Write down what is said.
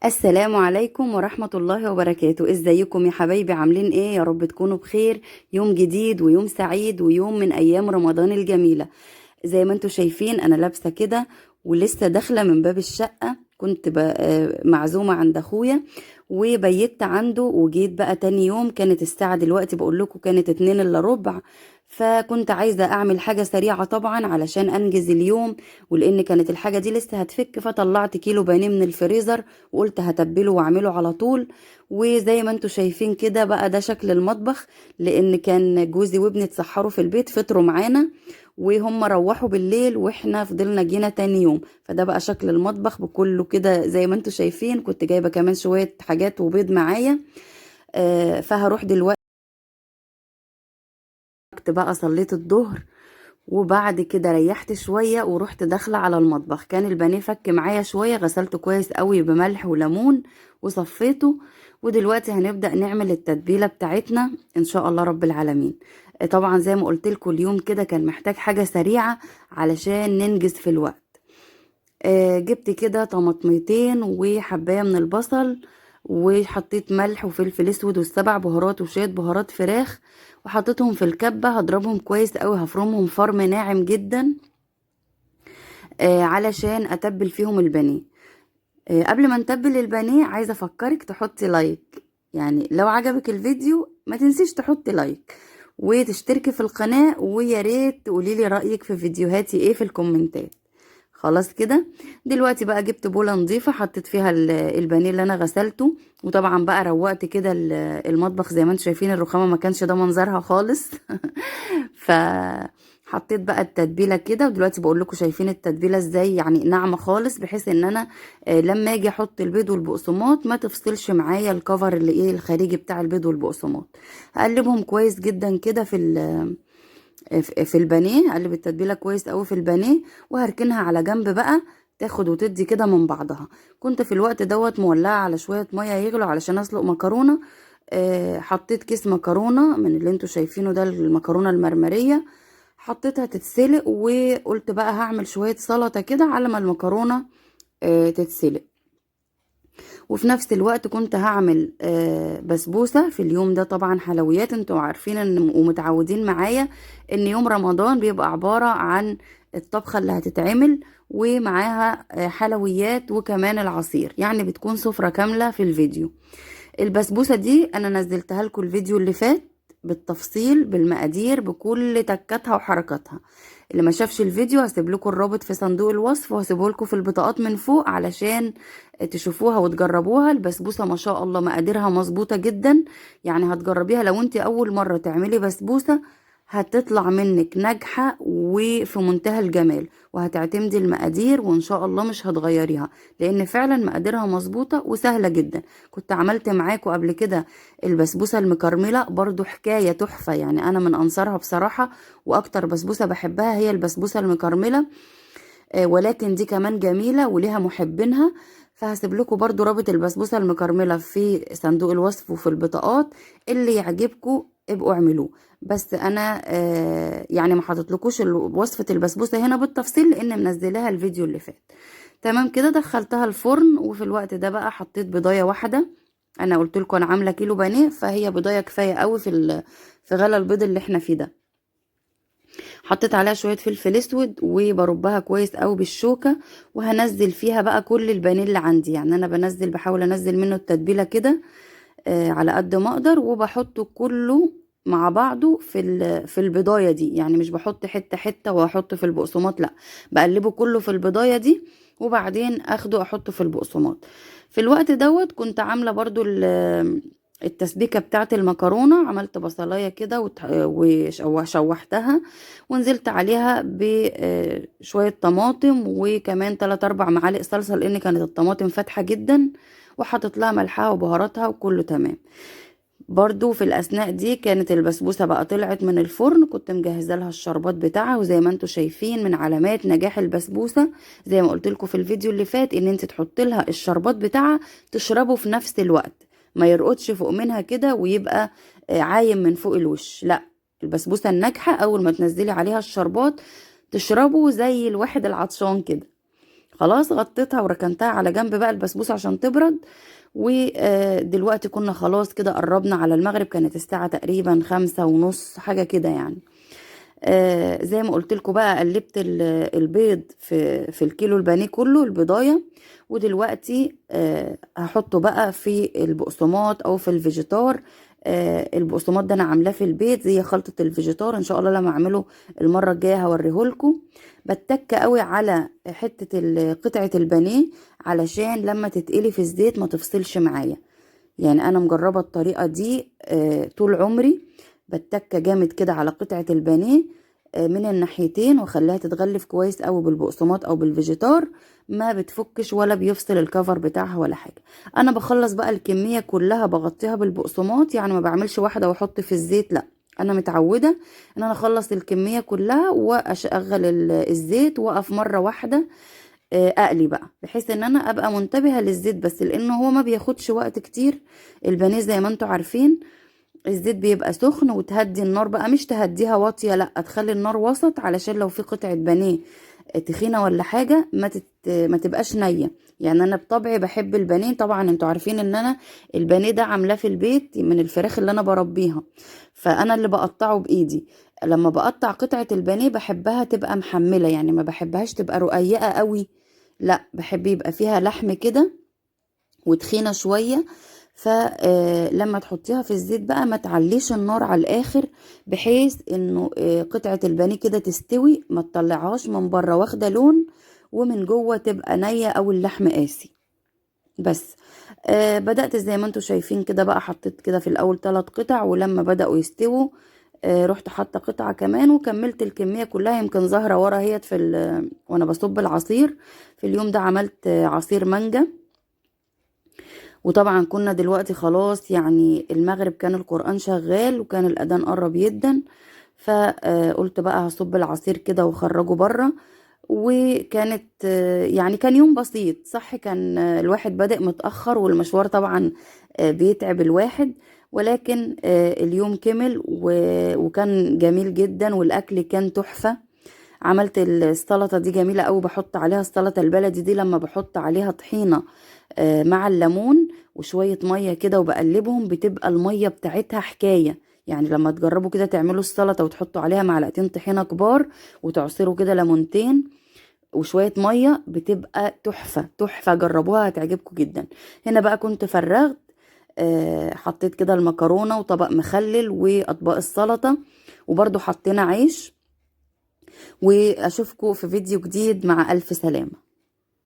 السلام عليكم ورحمة الله وبركاته. ازيكم يا حبايبي؟ عاملين ايه؟ يا رب تكونوا بخير. يوم جديد ويوم سعيد ويوم من ايام رمضان الجميلة. زي ما انتوا شايفين انا لابسة كده ولسه داخلة من باب الشقة. كنت معزومة عند اخويا وبيت عنده، وجيت بقى تاني يوم. كانت الساعة دلوقتي بقول لكم كانت 2 الا ربع. فكنت عايزة اعمل حاجة سريعة طبعا علشان انجز اليوم، ولان كانت الحاجة دي لسه هتفك، فطلعت كيلو بانيه من الفريزر وقلت هتبله واعمله على طول. وزي ما انتوا شايفين كده بقى ده شكل المطبخ، لان كان جوزي وابني اتسحروا في البيت، فطروا معانا وهم روحوا بالليل واحنا فضلنا جينا تاني يوم. فده بقى شكل المطبخ بكله كده زي ما انتوا شايفين. كنت جايبة كمان شوية حاجات وبيض معايا. فهروح دلوقتي بقى صليت الظهر، وبعد كده ريحت شوية ورحت داخلة على المطبخ. كان البانيه فك معايا شوية، غسلته كويس قوي بملح وليمون وصفيته. ودلوقتي هنبدأ نعمل التتبيلة بتاعتنا ان شاء الله رب العالمين. طبعا زي ما قلت لكم اليوم كده كان محتاج حاجة سريعة علشان ننجز في الوقت. جبت كده طماطميتين وحباية من البصل، وحطيت ملح وفلفل اسود والسبع بهارات وشوية بهارات فراخ، وحطيتهم في الكبة. هضربهم كويس قوي، هفرمهم فرم ناعم جدا علشان اتبل فيهم البانيه. قبل ما نتبل البانيه عايزة افكرك تحطي لايك. يعني لو عجبك الفيديو ما تنسيش تحطي لايك وتشتركي في القناة، ويا ريت تقوليلي رأيك في فيديوهاتي ايه في الكومنتات. خلاص كده. دلوقتي بقى جبت بولة نظيفة حطيت فيها البانيه اللي انا غسلته. وطبعا بقى روقت كده المطبخ. زي ما انتم شايفين الرخامة ما كانش ده منظرها خالص. فحطيت بقى التتبيله كده. ودلوقتي بقول لكم شايفين التتبيله ازاي، يعني ناعمه خالص، بحيث ان انا لما اجي احط البيض والبقسماط ما تفصلش معايا الكفر اللي ايه الخارجي بتاع البيض والبقسماط. هقلبهم كويس جدا كده في البانيه. هقلب التتبيله كويس قوي في البانيه وهركنها على جنب بقى تاخد وتدي كده من بعضها. كنت في الوقت دوت مولعه على شويه ميه يغلوا علشان اسلق مكرونه. حطيت كيس مكرونه من اللي انتوا شايفينه ده، المكرونه المرمريه. حطيتها تتسلق وقلت بقى هعمل شويه سلطه كده على ما المكرونه تتسلق. وفي نفس الوقت كنت هعمل بسبوسة في اليوم ده. طبعا حلويات، انتوا عارفين ومتعودين معايا ان يوم رمضان بيبقى عبارة عن الطبخة اللي هتتعمل ومعاها حلويات وكمان العصير، يعني بتكون سفرة كاملة في الفيديو. البسبوسة دي انا نزلتها لكم الفيديو اللي فات بالتفصيل بالمقادير بكل تكاتها وحركاتها. اللي ما شافش الفيديو هسيب لكم الرابط في صندوق الوصف، وهسيبه لكم في البطاقات من فوق علشان تشوفوها وتجربوها. البسبوسة ما شاء الله مقاديرها مظبوطة جدا، يعني هتجربيها لو انت اول مرة تعملي بسبوسة هتطلع منك ناجحة وفي منتهى الجمال، وهتعتمدي المقادير وان شاء الله مش هتغيريها، لان فعلا مقاديرها مظبوطة وسهلة جدا. كنت عملت معاكم قبل كده البسبوسة المكرملة، برضو حكاية تحفة، يعني انا من انصارها بصراحة. واكتر بسبوسة بحبها هي البسبوسة المكرملة. ولكن دي كمان جميلة وليها محبينها. فهسيب لكم برضو رابط البسبوسة المكرملة في صندوق الوصف وفي البطاقات. اللي يعجبكم ابقوا اعملوه. بس انا يعني ما حطيتلكوش وصفة البسبوسة هنا بالتفصيل لان منزلاها الفيديو اللي فات. تمام كده، دخلتها الفرن. وفي الوقت ده بقى حطيت بضاية واحدة. انا قلت لكم انا عاملة كيلو بانيه، فهي بضاية كفاية قوي في غلا البيض اللي احنا فيه ده. حطيت عليها شويه فلفل اسود وبربها كويس قوي بالشوكه. وهنزل فيها بقى كل البانيه اللي عندي، يعني انا بحاول انزل منه التتبيله كده على قد ما اقدر، وبحطه كله مع بعضه في البضايه دي. يعني مش بحط حته حته واحطه في البقسماط، لا، بقلبه كله في البضايه دي وبعدين اخده احطه في البقسماط. في الوقت دوت كنت عامله برضو التسبيكه بتاعه المكرونه. عملت بصلايه كده وشوحتها ونزلت عليها بشويه طماطم وكمان 3 4 معالق صلصه، لان كانت الطماطم فاتحه جدا. وحطت لها ملحها وبهاراتها وكله تمام. برضو في الأثناء دي كانت البسبوسة بقى طلعت من الفرن. كنت مجهزة لها الشربات بتاعها، وزي ما انتوا شايفين من علامات نجاح البسبوسة زي ما قلت لكم في الفيديو اللي فات ان انت تحط لها الشربات بتاعها تشربه في نفس الوقت، ما يرقدش فوق منها كده ويبقى عايم من فوق الوش، لا. البسبوسة الناجحة اول ما تنزلي عليها الشربات تشربه زي الواحد العطشان كده. خلاص غطيتها وركنتها على جنب بقى البسبوسة عشان تبرد. ودلوقتي كنا خلاص كده قربنا على المغرب، كانت الساعة تقريبا 5:30 حاجة كده يعني. زي ما قلت لكم بقى، قلبت البيض في الكيلو البانيه كله البضايه. ودلوقتي هحطه بقى في البقسماط او في الفيجيتار. البقسماط ده انا عاملاه في البيت زي خلطه الفيجيتار، ان شاء الله لما اعمله المره الجايه هوريهولكم. بتك قوي على حته قطعه البانيه علشان لما تتقلي في الزيت ما تفصلش معايا. يعني انا مجربه الطريقه دي طول عمري. بتك جامد كده على قطعه البانيه من الناحيتين، واخليها تتغلف كويس قوي بالبقسماط او بالفيجيتار، ما بتفكش ولا بيفصل الكفر بتاعها ولا حاجه. انا بخلص بقى الكميه كلها بغطيها بالبقسماط، يعني ما بعملش واحده واحط في الزيت، لا. انا متعوده ان انا اخلص الكميه كلها واشغل الزيت واقف مره واحده اقلي بقى، بحيث ان انا ابقى منتبهه للزيت بس، لانه هو ما بياخدش وقت كتير. البانيه زي ما انتوا عارفين الزيت بيبقى سخن، وتهدي النار بقى، مش تهديها واطيه، لا تخلي النار وسط، علشان لو في قطعه بانيه تخينه ولا حاجه ما تبقاش نيه. يعني انا بطبعي بحب البانيه، طبعا انتوا عارفين ان انا البانيه ده عاملاه في البيت من الفراخ اللي انا بربيها، فانا اللي بقطعه بايدي. لما بقطع قطعه البانيه بحبها تبقى محمله، يعني ما بحبهاش تبقى رقيقه قوي، لا بحب يبقى فيها لحم كده وتخينه شويه. فلما تحطيها في الزيت بقى ما تعليش النار على الاخر، بحيث انه قطعه البانيه كده تستوي، ما تطلعهاش من بره واخده لون ومن جوه تبقى نيه او اللحم قاسي. بس بدأت زي ما انتوا شايفين كده بقى، حطيت كده في الاول 3 قطع، ولما بدأوا يستووا رحت حاطه قطعه كمان وكملت الكميه كلها. يمكن ظاهره ورا هيت وانا بصب العصير. في اليوم ده عملت عصير مانجا. وطبعا كنا دلوقتي خلاص، يعني المغرب كان القرآن شغال وكان الأذان قرب جدا، فقلت بقى هصب العصير كده وخرجه بره. وكانت يعني كان يوم بسيط صح، كان الواحد بادئ متأخر والمشوار طبعا بيتعب الواحد، ولكن اليوم كمل وكان جميل جدا والأكل كان تحفة. عملت السلطة دي جميلة قوي، بحط عليها السلطة البلدي دي لما بحط عليها طحينة مع الليمون وشوية مية كده وبقلبهم، بتبقى المية بتاعتها حكاية. يعني لما تجربوا كده تعملوا السلطة وتحطوا عليها معلقتين طحينة كبار وتعصروا كده ليمونتين وشوية مية، بتبقى تحفة تحفة، جربوها هتعجبكم جدا. هنا بقى كنت فرغت حطيت كده المكرونة وطبق مخلل وأطباق السلطة، وبرضو حطينا عيش. واشوفكم في فيديو جديد، مع الف سلامة.